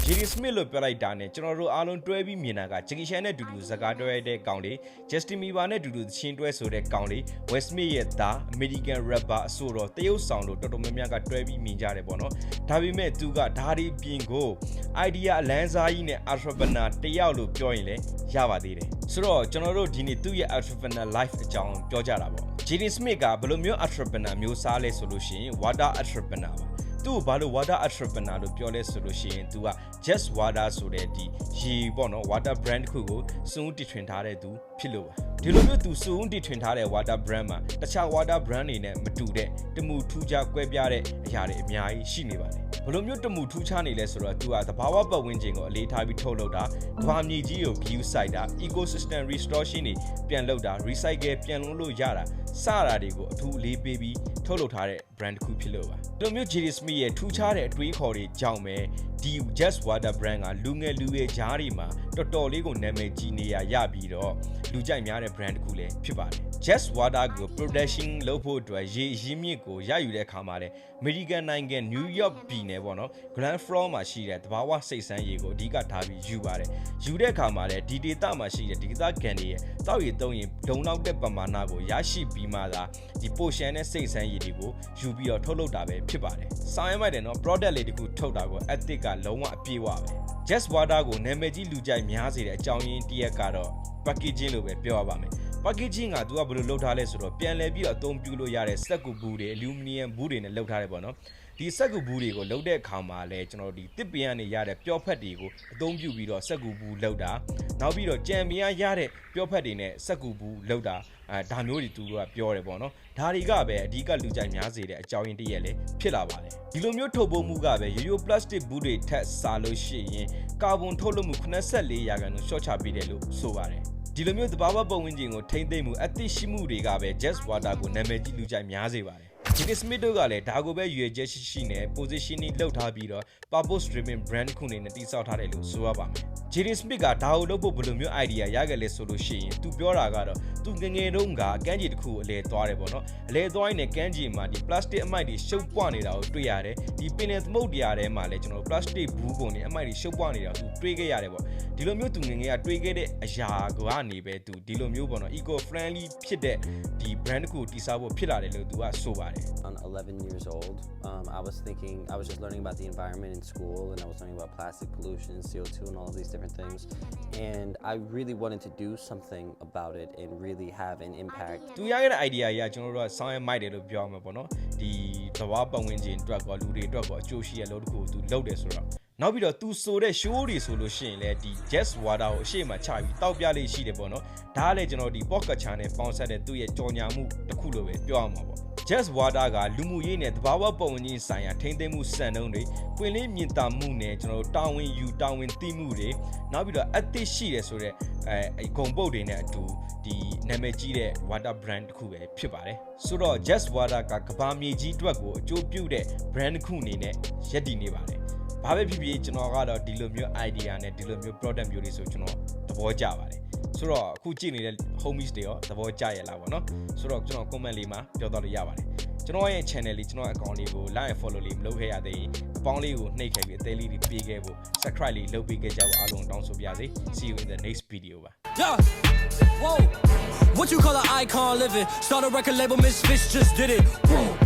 Jaden Smith လို့ပြောလိုက်တာနဲ့ကျွန်တော်တို့အားလုံးတွဲပြီးမြင်တာက Jackie Chan နဲ့အတူတူစကားတွဲရတဲ့ကောင်လေး Justin Bieber နဲ့အတူတူချင်းတွဲဆိုတဲ့ကောင်လေး Will Smith ရဲ့သား American rapper အဆိုတော်တရုတ်ဆောင်လို့တော်တော်များများကတွဲပြီးမြင်ကြတယ်ပေါ့နော်ဒါပေမဲ့သူကဓာရီပြင်ကို idea အလန်းစားကြီးနဲ့ entrepreneur တယောက်လို့ပြောရင်လည်းရပါသေးတယ်ဆိုတော့ကျွန်တော်တို့ဒီနေ့သူ့ရဲ့ entrepreneur life အကြောင်းပြောကြတာပေါ့ Jaden Smith ကဘယ်လိုမျိုး entrepreneur မျိုးစားလဲဆိုလို့ရှိရင် water entrepreneur ပါသူ့ဘာလို့ water entrepreneur လို့ပြောလဲဆိုလို့ရှိရင်သူက just water ဆိုတဲ့ဒီရေပေါ့နော် water brand တစ်ခုကိုစုံတီထွင်ထားတဲ့သူဖြစ်လို့ပါဒီလိုမျိုးသူစုံတီထွင်ထားတဲ့ water brand မှာတခြား water brand တွေနဲ့မတူတဲ့တမှုထူးခြားကွဲပြားတဲ့အရာတွေအများကြီးရှိနေပါတယ်ဘယ်လိုမျိုးတမှုထူးခြားနေလဲဆိုတော့သူကသဘာဝပတ်ဝန်းကျင်ကိုအလေးထားပြီးထုတ်လုပ်တာကဘာမြေကြီးကို view site တာ ecosystem restoration တွေပြန်လုပ်တာ recycle ပြန်လုပ်လို့ရတာစတာတွေကိုအထူးအလေးပေးပြီးထုတ်လုပ်ထားတဲ့ brand တစ်ခုဖြစ်လို့ပါဒီလိုမျိုး Jaden Smith ရဲ့ထူးခြားတဲ့အတွေးခေါ်တွေကြောင့်ပဲဒီ Just Water brand ကလူငယ်လူရဲ့ဂျားတွေမှာတော်တော်လေးကိုနာမည်ကြီးနေရပြီးတော့လူကြိုက်များတဲ့ brand တစ်ခုလည်းဖြစ်ပါတယ် Just Water ကို production လုပ်ဖို့အတွက်ရေအရင်းမြစ်ကိုရယူတဲ့အခါမှာလည်း American နိုင်ငံ New York ပြည်နယ်ပေါ့နော် Grand Forks မှာရှိတဲ့တဘာဝစိတ်ဆန်းရေကိုအဓိကထားပြီးယူပါတယ်ယူတဲ့အခါမှာလည်းဒီဒေသမှာရှိတဲ့ဒီဒေသကန်တွေရဲ့တောက်ရည်သုံးရင်လုံလောက်တဲ့ပမာဏကိုရရှိပြီးမှသာဒီ potion နဲ့စိတ်ဆန်းရေတွေကိုယူပြီးတော့ထုတ်လုပ်တာပဲဖြစ်ပါတယ်ဆောင်ရွက်တယ်နော် product လေးတခုထုတ်တာကို ethic ကလုံးဝအပြည့်ဝပဲ Just Water ကိုနာမည်ကြီးလူကြိုက်များစေတဲ့အကြောင်းရင်းတစ်ရပ်ကတော့ packaging လို့ပဲပြောရပါမယ် packaging ကသူကဘယ်လိုလုပ်ထားလဲဆိုတော့ပြန်လည်ပြီးတော့အသုံးပြုလို့ရတဲ့စက်ကူဘူးတွေ aluminum ဘူးတွေနဲ့လုပ်ထားတယ်ပေါ့နော်ဒီစက်ကူဘူးတွေကိုလုပ်တဲ့အခါမှာလဲကျွန်တော်ဒီတစ်ပင်ကနေရတဲ့ပျော့ဖက်တွေကိုအသုံးပြုပြီးတော့စက်ကူဘူးလုပ်တာနောက်ပြီးတော့ကြံပင်ရတဲ့ပျော့ဖက်တွေနဲ့စက်ကူဘူးလုပ်တာဒါမျိုးတွေသူကပြောတယ်ပေါ့နော်ဒါတွေကပဲအဓိကလူကြိုက်များစေတဲ့အကြောင်းရင်းတစ်ရက်လည်းဖြစ်လာပါတယ်ဒီလိုမျိုးထုတ်ပိုးမှုကပဲရိုးရိုး plastic ဘူးတွေထက်စားလို့ရှိရင်ကာဗွန်ထုတ်လွှတ်မှု84%ရှော့ချပေးတယ်လို့ဆိုပါတယ်ဒီလိုမျိုးသဘာဝပတ်ဝန်းကျင်ကိုထိမ့်သိမ့်မှုအသိရှိမှုတွေကပဲ Just Water ကိုနာမည်ကြီးလူကြိုက်များစေပါတယ်Jaden Smith တို့ကလည်းဒါကိုပဲရွေချက်ရှိနဲ့ positioning လုပ်ထားပြီးတော့ purpose driven brand ခုအနေနဲ့တည်ဆောက်ထားတယ်လို့ဆိုရပါမယ် Jaden Smith ကဒါကိုလုပ်ဖို့ဘယ်လိုမျိုး idea ရခဲ့လဲဆိုလို့ရှိရင်သူပြောတာကတော့သူငငယ်တုန်းကကမ်းခြေတစ်ခုကိုအလဲသွားတယ်ပေါ့နော်အလဲသွားရင်ကမ်းခြေမှာဒီ plastic အမိုက်တွေရှုပ်ပွနေတာကိုတွေ့ရတယ်ဒီပင်လယ်သမုဒ္ဒရာထဲမှာလည်းကျွန်တော် plastic ဘူးကုန်တွေအမိုက်တွေရှုပ်ပွနေတာကိုသူတွေးခဲ့ရတယ်ပေါ့ဒီလိုမျိုးသူငငယ်ကတွေးခဲ့တဲ့အရာကနေပဲသူဒီလိုမျိုးပေါ့နော် eco friendly ဖြစ်တဲ့ဒီ brand တစ်ခုတည်ဆောက်ဖို့ဖြစ်လာတယ်လို့သူကဆိုပါတယ်On 11 years old, I was just learning about the environment in school, and I was learning about plastic pollution, CO2, and all of these different things. And I really wanted to do something about it and really have an impact. သူရခဲ့တဲ့ idea ကြီးကကျွန်တော်တို့ကဆောင်းရမိုက်တယ်လို့ပြောမှာပေါ့နော်ဒီသဘာဝပတ်ဝန်းကျင်အတွက်ကောလူတွေအတွက်ကောအကျိုးရှိရလို့တခုသူလုပ်တယ်ဆိုတော့နောက်ပြီးတော့သူဆိုတဲ့ show တွေဆိုလို့ရှိရင်လည်းဒီ Just Water ကိုအရှိမချပြီးတောက်ပြလေးရှိတယ်ပေါ့နော်ဒါကလည်းကျွန်တော်ဒီ pocket channel ပေါင်းဆက်တဲ့သူ့ရဲ့ကြော်ညာမှုတစ်ခုလို့ပဲပြောရမှာပေါ့Just Water ကလူမှုရေးနဲ့သဘာဝပတ်ဝန်းကျင်ဆိုင်ရာထိန်းသိမ်းမှုစံနှုန်းတွေပွင့်လင်းမြင်သာမှုနဲ့ကျွန်တော်တို့တာဝန်ယူတာဝန်သိမှုတွေနောက်ပြီးတော့အသစ်ရှိတယ်ဆိုတဲ့ဂုံပုတ်တွေနဲ့အတူဒီနာမည်ကြီးတဲ့ water brand တစ်ခုပဲဖြစ်ပါတယ်ဆိုတော့ Just Water ကကဘာမြေကြီးအတွက်ကိုအကျိုးပြုတဲ့ brand တစ်ခုအနေနဲ့ရပ်တည်နေပါတယ်ဘာပဲဖြစ်ဖြစ်ကျွန်တော်ကတော့ဒီလိုမျိုး idea နဲ့ဒီလိုမျိုး product မျိုးတွေဆိုကျွန်တော်သဘောကျပါတယ်ဆိုတော့အခုကြည့်နေတဲ့ homies တွေရောသဘောကျရလားဗောနော်ဆိုတော့ကျွန်တော် comment လေးမှာပြောတော့လို့ရပါတယ်ကျွန်တော်ရဲ့ channel လေးကျွန်တော် account လေးကို like and follow လေးမလုပ်ခဲ့ရသေးရင်အပေါင်းလေးကိုနှိပ်ခဲ့ပြီးအသေးလေးတွေပေးခဲ့ဖို့ subscribe လေးလုပ်ပေးခဲ့ကြဖို့အားလုံးတောင်းဆိုပါရစေ see you in the next video ပါ Yeah. Whoa. What you call an icon living? Start a record label, Misfits just did it. Whoa.